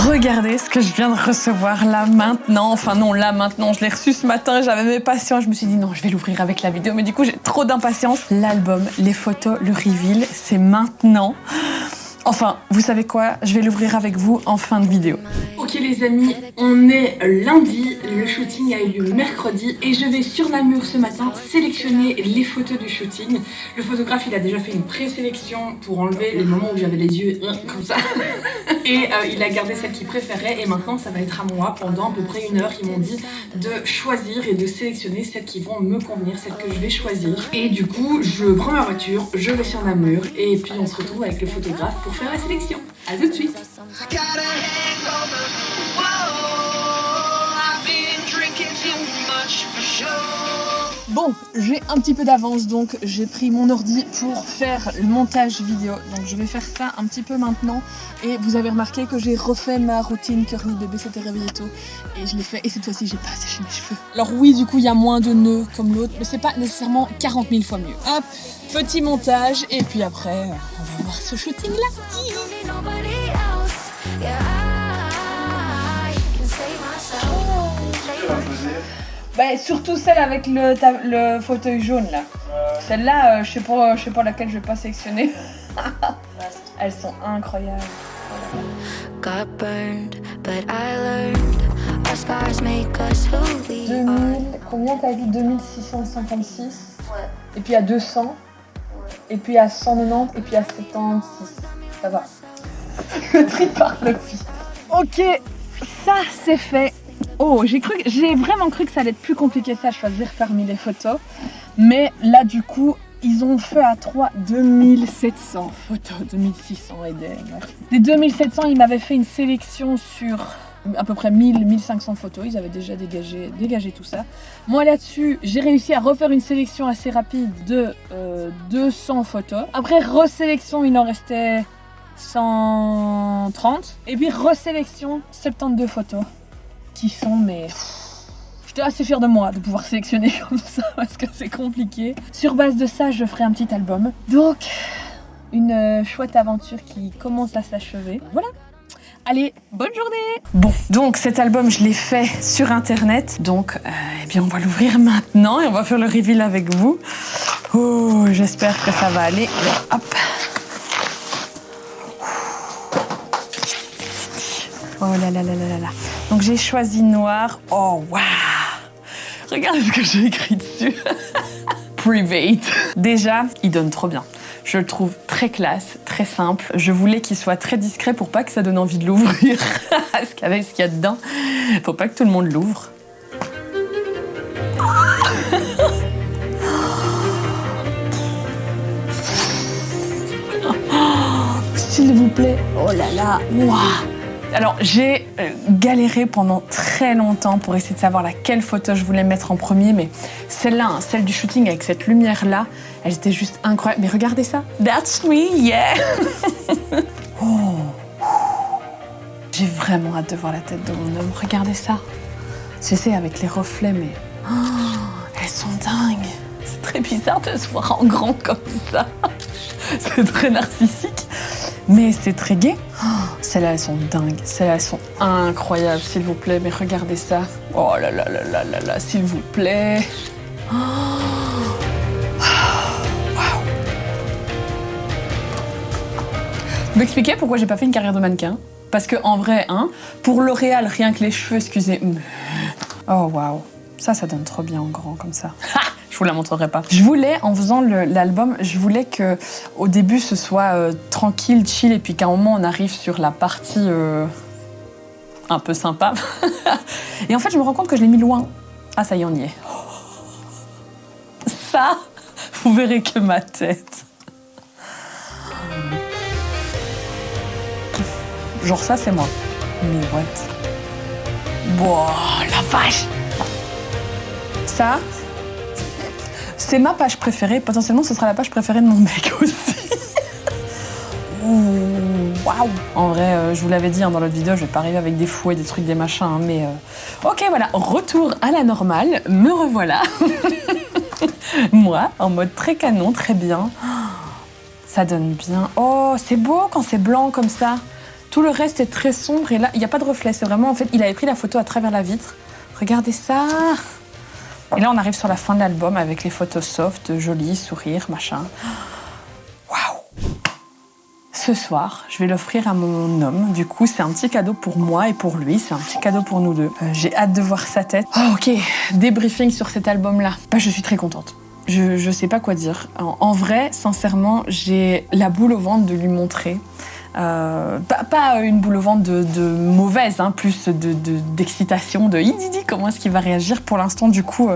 Regardez ce que je viens de recevoir là maintenant. Enfin non, là maintenant, je l'ai reçu ce matin, j'avais mes patience. Je me suis dit non, je vais l'ouvrir avec la vidéo. Mais du coup, j'ai trop d'impatience. L'album, les photos, le reveal, c'est maintenant. Enfin, vous savez quoi? Je vais l'ouvrir avec vous en fin de vidéo. Ok les amis, on est lundi, le shooting a eu lieu mercredi et je vais sur Namur ce matin sélectionner les photos du shooting. Le photographe il a déjà fait une présélection pour enlever les moments où j'avais les yeux comme ça et il a gardé celles qu'il préférait et maintenant ça va être à moi pendant à peu près 1 heure. Ils m'ont dit de choisir et de sélectionner celles qui vont me convenir, celles que je vais choisir. Et du coup je prends ma voiture, je vais sur Namur et puis on se retrouve avec le photographe pour faire la sélection. A tout de suite. Bon, j'ai un petit peu d'avance donc j'ai pris mon ordi pour faire le montage vidéo. Donc je vais faire ça un petit peu maintenant. Et vous avez remarqué que j'ai refait ma routine curly, bébé s'était réveillé tôt. Et je l'ai fait et cette fois-ci j'ai pas séché mes cheveux. Alors oui, du coup il y a moins de nœuds comme l'autre, mais c'est pas nécessairement 40 000 fois mieux. Hop, petit montage et puis après on va voir ce shooting là. Bah, surtout celle avec le fauteuil jaune là. Celle-là, je sais pas laquelle je vais pas sélectionner. Elles sont incroyables. Got burned, but I learned. Our scars make us who we are. 2000, combien t'as dit? 2656. Ouais. Et puis à 200. Ouais. Et puis à 190 et puis à 76. Ça va. Le tri par le vide. Ok, ça c'est fait. Oh, j'ai vraiment cru que ça allait être plus compliqué ça à choisir parmi les photos. Mais là, du coup, ils ont fait à 3 2700 photos, 2600 et des 2700, ils m'avaient fait une sélection sur à peu près 1500 photos. Ils avaient déjà dégagé tout ça. Moi, là-dessus, j'ai réussi à refaire une sélection assez rapide de 200 photos. Après, resélection, il en restait 130. Et puis, resélection, 72 photos. Qui sont, mais j'étais assez fière de moi de pouvoir sélectionner comme ça parce que c'est compliqué. Sur base de ça, je ferai un petit album. Donc, une chouette aventure qui commence à s'achever. Voilà. Allez, bonne journée. Bon, donc cet album, je l'ai fait sur internet. Donc, eh bien, on va l'ouvrir maintenant et on va faire le reveal avec vous. Oh, j'espère que ça va aller. Hop. Oh là là là là là là. Donc j'ai choisi noir. Oh waouh! Regarde ce que j'ai écrit dessus. Private. Déjà, il donne trop bien. Je le trouve très classe, très simple. Je voulais qu'il soit très discret pour pas que ça donne envie de l'ouvrir. Parce qu'avec ce qu'il y a dedans, faut pas que tout le monde l'ouvre. S'il vous plaît. Oh là là. Waouh! Alors, j'ai galéré pendant très longtemps pour essayer de savoir laquelle photo je voulais mettre en premier, mais celle-là, hein, celle du shooting avec cette lumière-là, elle était juste incroyable. Mais regardez ça, that's me, yeah. Oh. J'ai vraiment hâte de voir la tête de mon homme. Regardez ça. Je sais, avec les reflets, mais oh, elles sont dingues. C'est très bizarre de se voir en grand comme ça. C'est très narcissique. Mais c'est très gai. Oh, celles-là, elles sont dingues. Celles-là, elles sont incroyables, s'il vous plaît. Mais regardez ça. Oh là là là là là là, s'il vous plaît. Oh. Wow. Vous m'expliquez pourquoi j'ai pas fait une carrière de mannequin? Parce que en vrai, hein, pour L'Oréal, rien que les cheveux, excusez. Oh waouh, ça donne trop bien en grand comme ça. Je vous la montrerai pas. Je voulais, en faisant l'album, je voulais que au début ce soit tranquille, chill, et puis qu'à un moment on arrive sur la partie un peu sympa. Et en fait, je me rends compte que je l'ai mis loin. Ah, ça y est, on y est. Ça, vous verrez que ma tête. Genre ça, c'est moi. Mais what? Wow, la vache! Ça, c'est ma page préférée. Potentiellement, ce sera la page préférée de mon mec aussi. Waouh! En vrai, je vous l'avais dit hein, dans l'autre vidéo, je vais pas arriver avec des fouets, des trucs, des machins, hein, mais ok, voilà, retour à la normale. Me revoilà. Moi, en mode très canon, très bien. Ça donne bien. Oh, c'est beau quand c'est blanc comme ça. Tout le reste est très sombre et là, il n'y a pas de reflet. C'est vraiment, en fait, il avait pris la photo à travers la vitre. Regardez ça. Et là, on arrive sur la fin de l'album avec les photos soft, jolies, sourires, machin. Waouh! Ce soir, je vais l'offrir à mon homme. Du coup, c'est un petit cadeau pour moi et pour lui. C'est un petit cadeau pour nous deux. J'ai hâte de voir sa tête. Oh, ok, débriefing sur cet album-là. Bah, je suis très contente. Je sais pas quoi dire. En vrai, sincèrement, j'ai la boule au ventre de lui montrer. Pas une boule au ventre de mauvaise, hein, plus d'excitation, de comment est-ce qu'il va réagir. Pour l'instant, du coup,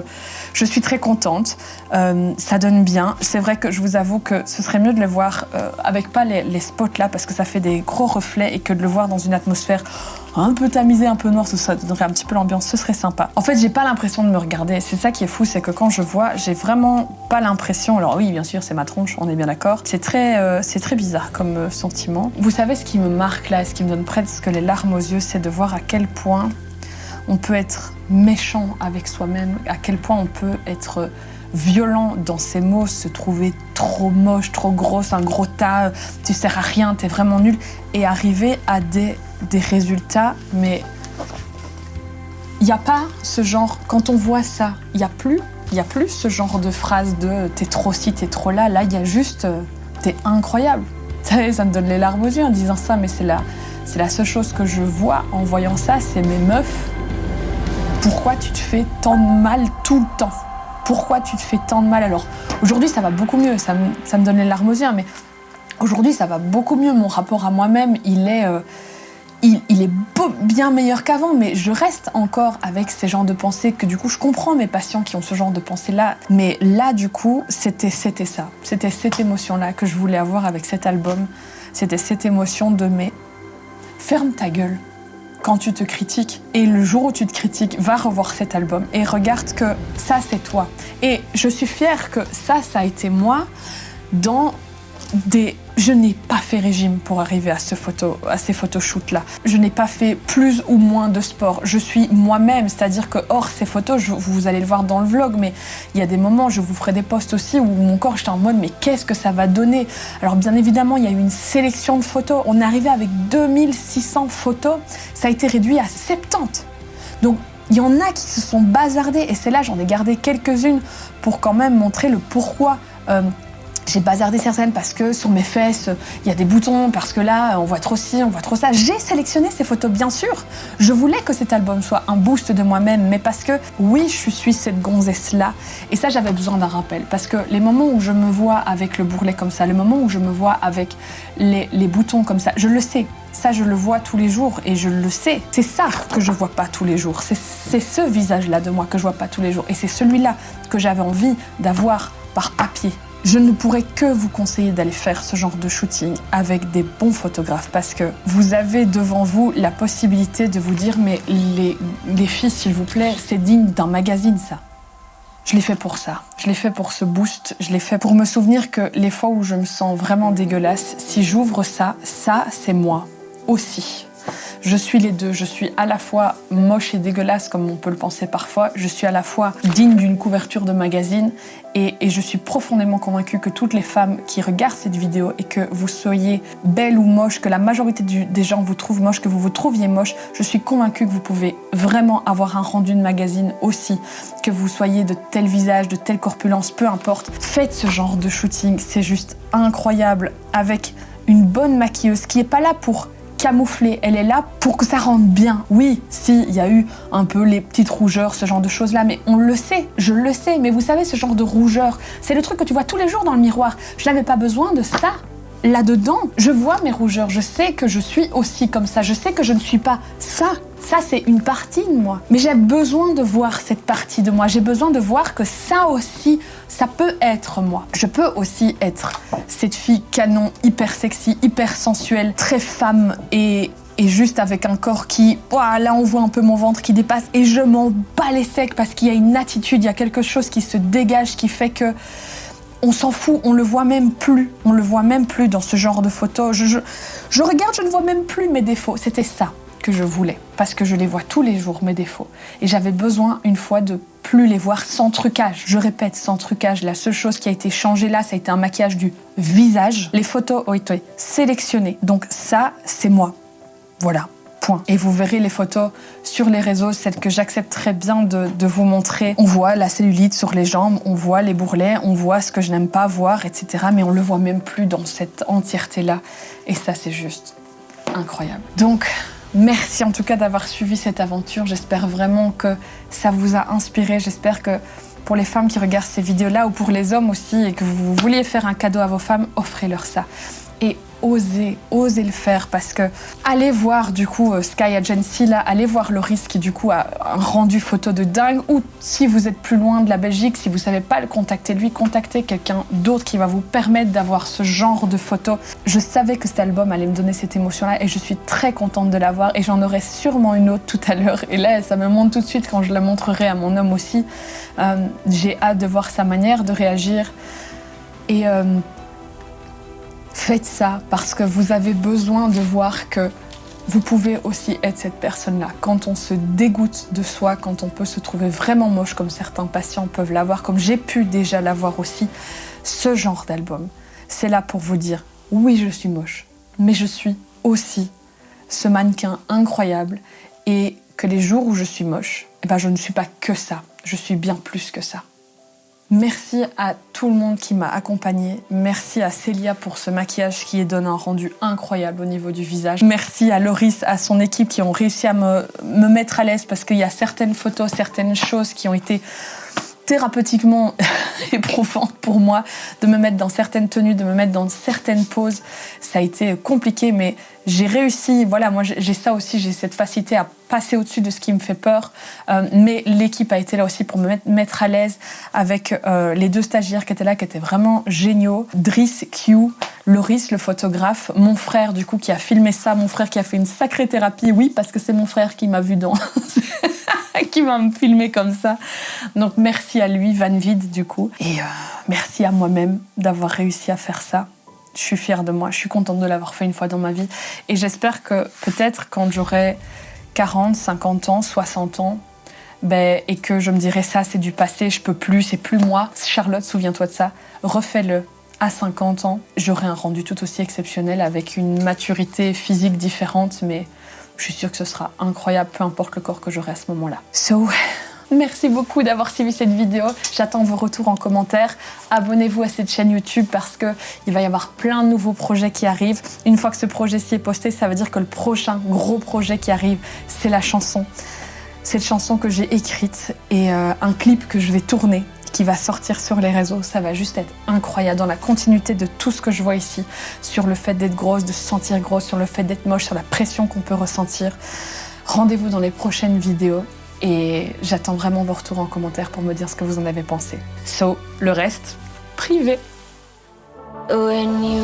je suis très contente. Ça donne bien. C'est vrai que je vous avoue que ce serait mieux de le voir avec pas les spots là, parce que ça fait des gros reflets, et que de le voir dans une atmosphère un peu tamisée, un peu noire, ça donnerait un petit peu l'ambiance, ce serait sympa. En fait, j'ai pas l'impression de me regarder. C'est ça qui est fou, c'est que quand je vois, j'ai vraiment pas l'impression. Alors oui, bien sûr, c'est ma tronche, on est bien d'accord. C'est très bizarre comme sentiment. Vous savez ce qui me marque là, ce qui me donne presque les larmes aux yeux, c'est de voir à quel point on peut être méchant avec soi-même, à quel point on peut être violent dans ses mots, se trouver trop moche, trop grosse, un gros tas, tu sers à rien, t'es vraiment nul, et arriver à des résultats, mais il n'y a pas ce genre, quand on voit ça, il n'y a plus ce genre de phrase de t'es trop ci, t'es trop là, il y a juste t'es incroyable. Ça me donne les larmes aux yeux en disant ça, mais c'est la seule chose que je vois en voyant ça, c'est mes meufs. Pourquoi tu te fais tant de mal tout le temps? Pourquoi tu te fais tant de mal? Alors, aujourd'hui, ça va beaucoup mieux, ça me donne les larmes aux yeux, mais aujourd'hui, ça va beaucoup mieux. Mon rapport à moi-même, il est bien meilleur qu'avant, mais je reste encore avec ces genres de pensées que, du coup, je comprends mes patients qui ont ce genre de pensées-là. Mais là, du coup, c'était ça. C'était cette émotion-là que je voulais avoir avec cet album. C'était cette émotion de « mais ferme ta gueule ». Quand tu te critiques, et le jour où tu te critiques, va revoir cet album et regarde que ça, c'est toi. Et je suis fière que ça a été moi dans des... Je n'ai pas fait régime pour arriver à ces photoshoots-là. Je n'ai pas fait plus ou moins de sport. Je suis moi-même, c'est-à-dire que hors ces photos, vous allez le voir dans le vlog, mais il y a des moments, je vous ferai des posts aussi où mon corps, j'étais en mode, mais qu'est-ce que ça va donner? Alors bien évidemment, il y a eu une sélection de photos. On est arrivé avec 2600 photos. Ça a été réduit à 70. Donc, il y en a qui se sont bazardés, et c'est là, j'en ai gardé quelques-unes pour quand même montrer le pourquoi. J'ai bazardé certaines parce que sur mes fesses, il y a des boutons, parce que là, on voit trop ci, on voit trop ça. J'ai sélectionné ces photos, bien sûr. Je voulais que cet album soit un boost de moi-même, mais parce que, oui, je suis cette gonzesse-là. Et ça, j'avais besoin d'un rappel. Parce que les moments où je me vois avec le bourrelet comme ça, les moments où je me vois avec les boutons comme ça, je le sais. Ça, je le vois tous les jours et je le sais. C'est ça que je vois pas tous les jours. C'est ce visage-là de moi que je vois pas tous les jours. Et c'est celui-là que j'avais envie d'avoir par papier. Je ne pourrais que vous conseiller d'aller faire ce genre de shooting avec des bons photographes, parce que vous avez devant vous la possibilité de vous dire « mais les filles, s'il vous plaît, c'est digne d'un magazine, ça ». Je l'ai fait pour ça, je l'ai fait pour ce boost, je l'ai fait pour me souvenir que les fois où je me sens vraiment dégueulasse, si j'ouvre ça, c'est moi aussi. Je suis les deux, je suis à la fois moche et dégueulasse comme on peut le penser parfois, je suis à la fois digne d'une couverture de magazine et je suis profondément convaincue que toutes les femmes qui regardent cette vidéo, et que vous soyez belle ou moche, que la majorité des gens vous trouvent moche, que vous vous trouviez moche, je suis convaincue que vous pouvez vraiment avoir un rendu de magazine aussi, que vous soyez de tel visage, de telle corpulence, peu importe. Faites ce genre de shooting, c'est juste incroyable, avec une bonne maquilleuse qui n'est pas là pour camouflée, elle est là pour que ça rentre bien. Oui, si, il y a eu un peu les petites rougeurs, ce genre de choses-là, mais on le sait, je le sais, mais vous savez, ce genre de rougeur, c'est le truc que tu vois tous les jours dans le miroir. Je n'avais pas besoin de ça. Là-dedans, je vois mes rougeurs, je sais que je suis aussi comme ça, je sais que je ne suis pas ça. Ça, c'est une partie de moi. Mais j'ai besoin de voir cette partie de moi. J'ai besoin de voir que ça aussi, ça peut être moi. Je peux aussi être cette fille canon, hyper sexy, hyper sensuelle, très femme et juste avec un corps qui... Ouah, là, on voit un peu mon ventre qui dépasse et je m'en bats les steaks parce qu'il y a une attitude, il y a quelque chose qui se dégage qui fait que... On s'en fout, on le voit même plus. On le voit même plus dans ce genre de photos. Je regarde, je ne vois même plus mes défauts. C'était ça que je voulais, parce que je les vois tous les jours, mes défauts. Et j'avais besoin, une fois, de plus les voir sans trucage. Je répète, sans trucage. La seule chose qui a été changée là, ça a été un maquillage du visage. Les photos ont été sélectionnées. Donc ça, c'est moi. Voilà. Point. Et vous verrez les photos sur les réseaux, celles que j'accepte très bien de vous montrer. On voit la cellulite sur les jambes, on voit les bourrelets, on voit ce que je n'aime pas voir, etc. Mais on le voit même plus dans cette entièreté-là. Et ça, c'est juste incroyable. Donc, merci en tout cas d'avoir suivi cette aventure. J'espère vraiment que ça vous a inspiré. J'espère que pour les femmes qui regardent ces vidéos-là, ou pour les hommes aussi, et que vous vouliez faire un cadeau à vos femmes, offrez-leur ça. Et osez le faire, parce que allez voir du coup Sky Agency là, allez voir Loris qui du coup a un rendu photo de dingue, ou si vous êtes plus loin de la Belgique, si vous savez pas le contacter lui, contactez quelqu'un d'autre qui va vous permettre d'avoir ce genre de photos. Je savais que cet album allait me donner cette émotion là et je suis très contente de l'avoir, et j'en aurai sûrement une autre tout à l'heure, et là ça me monte tout de suite quand je la montrerai à mon homme aussi. J'ai hâte de voir sa manière de réagir, et faites ça parce que vous avez besoin de voir que vous pouvez aussi être cette personne-là. Quand on se dégoûte de soi, quand on peut se trouver vraiment moche, comme certains patients peuvent l'avoir, comme j'ai pu déjà l'avoir aussi, ce genre d'album, c'est là pour vous dire, oui, je suis moche, mais je suis aussi ce mannequin incroyable, et que les jours où je suis moche, eh ben, je ne suis pas que ça, je suis bien plus que ça. Merci à tout le monde qui m'a accompagnée. Merci à Célia pour ce maquillage qui donne un rendu incroyable au niveau du visage. Merci à Loris, à son équipe qui ont réussi à me mettre à l'aise, parce qu'il y a certaines photos, certaines choses qui ont été thérapeutiquement éprouvantes pour moi, de me mettre dans certaines tenues, de me mettre dans certaines poses. Ça a été compliqué, mais j'ai réussi. Voilà, moi j'ai ça aussi, j'ai cette facilité à passer au-dessus de ce qui me fait peur. Mais l'équipe a été là aussi pour me mettre à l'aise, avec les deux stagiaires qui étaient là, qui étaient vraiment géniaux. Driss, Q, Loris, le photographe, mon frère du coup qui a filmé ça, mon frère qui a fait une sacrée thérapie, oui, parce que c'est mon frère qui m'a vu dans... qui va me filmer comme ça. Donc merci à lui, Van Vide du coup. Et merci à moi-même d'avoir réussi à faire ça. Je suis fière de moi, je suis contente de l'avoir fait une fois dans ma vie. Et j'espère que peut-être quand j'aurai 40, 50 ans, 60 ans, et que je me dirai ça, c'est du passé, je peux plus, c'est plus moi. Charlotte, souviens-toi de ça, refais-le. À 50 ans, j'aurai un rendu tout aussi exceptionnel, avec une maturité physique différente, mais je suis sûre que ce sera incroyable, peu importe le corps que j'aurai à ce moment-là. So, merci beaucoup d'avoir suivi cette vidéo. J'attends vos retours en commentaire. Abonnez-vous à cette chaîne YouTube parce qu'il va y avoir plein de nouveaux projets qui arrivent. Une fois que ce projet-ci est posté, ça veut dire que le prochain gros projet qui arrive, c'est la chanson. Cette chanson que j'ai écrite et un clip que je vais tourner, qui va sortir sur les réseaux. Ça va juste être incroyable, dans la continuité de tout ce que je vois ici, sur le fait d'être grosse, de se sentir grosse, sur le fait d'être moche, sur la pression qu'on peut ressentir. Rendez-vous dans les prochaines vidéos et j'attends vraiment vos retours en commentaire pour me dire ce que vous en avez pensé. So, le reste, privé. When you